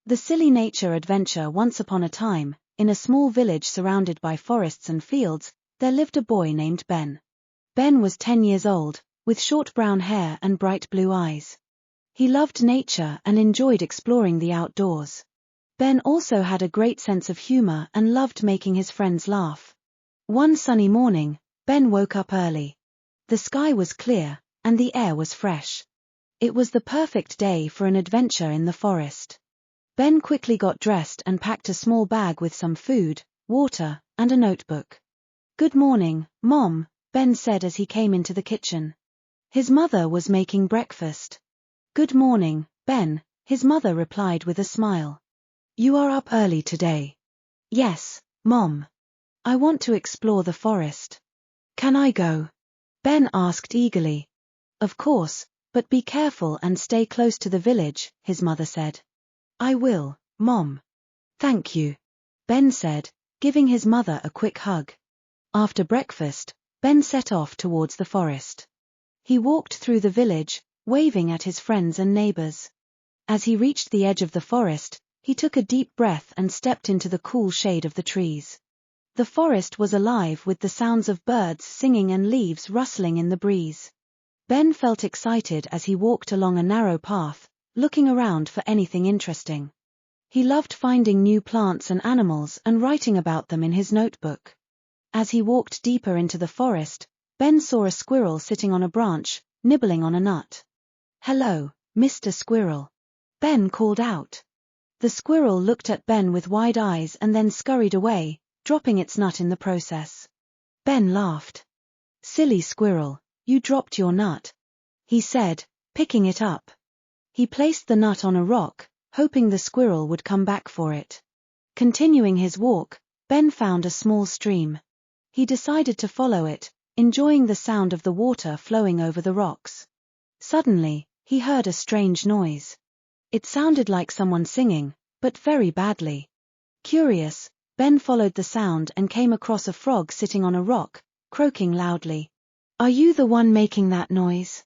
The silly nature adventure. Once upon a time, in a small village surrounded by forests and fields, there lived a boy named Ben. Ben was 10 years old, with short brown hair and bright blue eyes. He loved nature and enjoyed exploring the outdoors. Ben also had a great sense of humor and loved making his friends laugh. One sunny morning, Ben woke up early. The sky was clear, and the air was fresh. It was the perfect day for an adventure in the forest. Ben quickly got dressed and packed a small bag with some food, water, and a notebook. "Good morning, Mom," Ben said as he came into the kitchen. His mother was making breakfast. "Good morning, Ben," his mother replied with a smile. "You are up early today." "Yes, Mom. I want to explore the forest." "Can I go?" Ben asked eagerly. "Of course, but be careful and stay close to the village," his mother said. "I will, Mom." "Thank you," Ben said, giving his mother a quick hug. After breakfast, Ben set off towards the forest. He walked through the village, waving at his friends and neighbors. As he reached the edge of the forest, he took a deep breath and stepped into the cool shade of the trees. The forest was alive with the sounds of birds singing and leaves rustling in the breeze. Ben felt excited as he walked along a narrow path, looking around for anything interesting. He loved finding new plants and animals and writing about them in his notebook. As he walked deeper into the forest, Ben saw a squirrel sitting on a branch, nibbling on a nut. "Hello, Mr. Squirrel," Ben called out. The squirrel looked at Ben with wide eyes and then scurried away, dropping its nut in the process. Ben laughed. "Silly squirrel, you dropped your nut," he said, picking it up. He placed the nut on a rock, hoping the squirrel would come back for it. Continuing his walk, Ben found a small stream. He decided to follow it, enjoying the sound of the water flowing over the rocks. Suddenly, he heard a strange noise. It sounded like someone singing, but very badly. Curious, Ben followed the sound and came across a frog sitting on a rock, croaking loudly. "Are you the one making that noise?"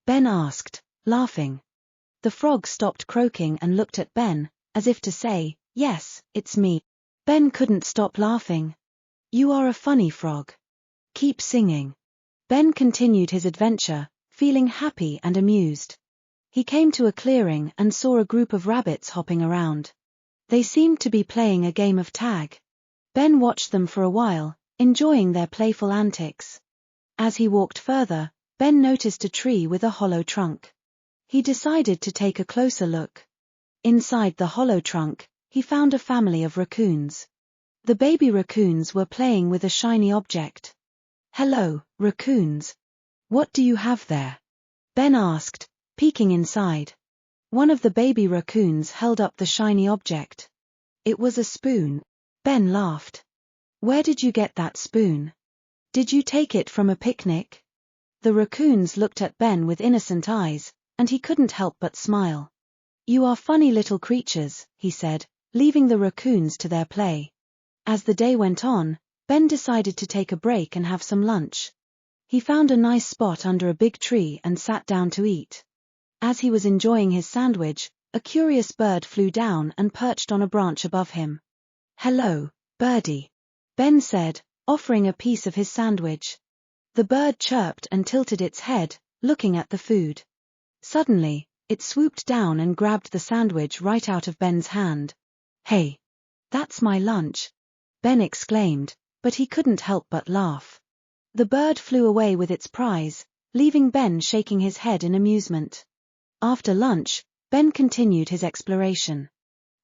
Ben asked, laughing. The frog stopped croaking and looked at Ben, as if to say, "Yes, it's me." Ben couldn't stop laughing. "You are a funny frog. Keep singing." Ben continued his adventure, feeling happy and amused. He came to a clearing and saw a group of rabbits hopping around. They seemed to be playing a game of tag. Ben watched them for a while, enjoying their playful antics. As he walked further, Ben noticed a tree with a hollow trunk. He decided to take a closer look. Inside the hollow trunk, he found a family of raccoons. The baby raccoons were playing with a shiny object. "Hello, raccoons. What do you have there?" Ben asked, peeking inside. One of the baby raccoons held up the shiny object. It was a spoon. Ben laughed. "Where did you get that spoon? Did you take it from a picnic?" The raccoons looked at Ben with innocent eyes, and he couldn't help but smile. "You are funny little creatures," he said, leaving the raccoons to their play. As the day went on, Ben decided to take a break and have some lunch. He found a nice spot under a big tree and sat down to eat. As he was enjoying his sandwich, a curious bird flew down and perched on a branch above him. "Hello, birdie," Ben said, offering a piece of his sandwich. The bird chirped and tilted its head, looking at the food. Suddenly, it swooped down and grabbed the sandwich right out of Ben's hand. "Hey, that's my lunch," Ben exclaimed, but he couldn't help but laugh. The bird flew away with its prize, leaving Ben shaking his head in amusement. After lunch, Ben continued his exploration.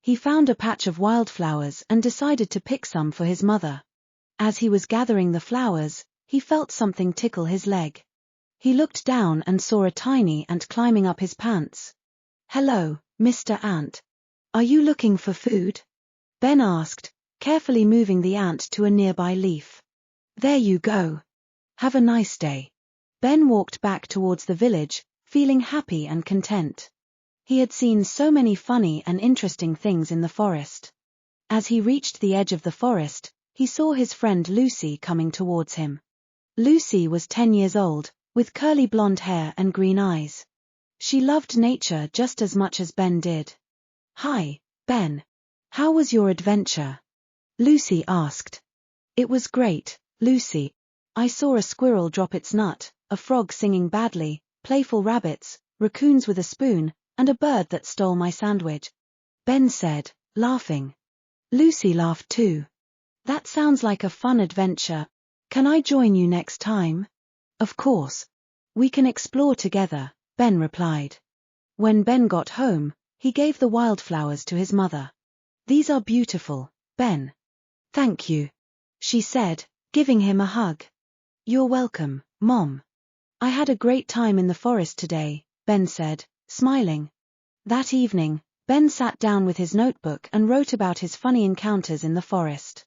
He found a patch of wildflowers and decided to pick some for his mother. As he was gathering the flowers, he felt something tickle his leg. He looked down and saw a tiny ant climbing up his pants. "Hello, Mr. Ant. Are you looking for food?" Ben asked, carefully moving the ant to a nearby leaf. "There you go. Have a nice day." Ben walked back towards the village, feeling happy and content. He had seen so many funny and interesting things in the forest. As he reached the edge of the forest, he saw his friend Lucy coming towards him. Lucy was 10 years old, with curly blonde hair and green eyes. She loved nature just as much as Ben did. "Hi, Ben, how was your adventure? Lucy asked. It was great, Lucy. I saw a squirrel drop its nut, a frog singing badly, playful rabbits, raccoons with a spoon, and a bird that stole my sandwich. Ben said, laughing. Lucy laughed too. That sounds like a fun adventure. Can I join you next time? Of course. We can explore together, Ben replied. When Ben got home, he gave the wildflowers to his mother. These are beautiful, Ben. Thank you, she said, giving him a hug. You're welcome, Mom. I had a great time in the forest today, Ben said, smiling. That evening, Ben sat down with his notebook and wrote about his funny encounters in the forest.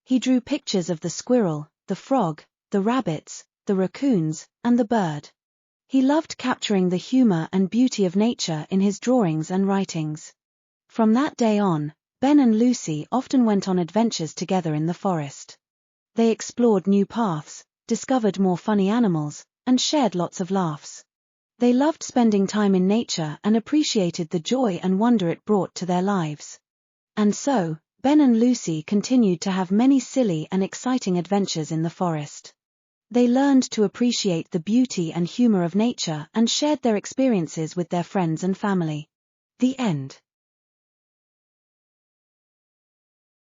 He drew pictures of the squirrel, the frog, the rabbits, the raccoons, and the bird. He loved capturing the humor and beauty of nature in his drawings and writings. From that day on, Ben and Lucy often went on adventures together in the forest. They explored new paths, discovered more funny animals, and shared lots of laughs. They loved spending time in nature and appreciated the joy and wonder it brought to their lives. And so, Ben and Lucy continued to have many silly and exciting adventures in the forest. They learned to appreciate the beauty and humor of nature and shared their experiences with their friends and family. The end.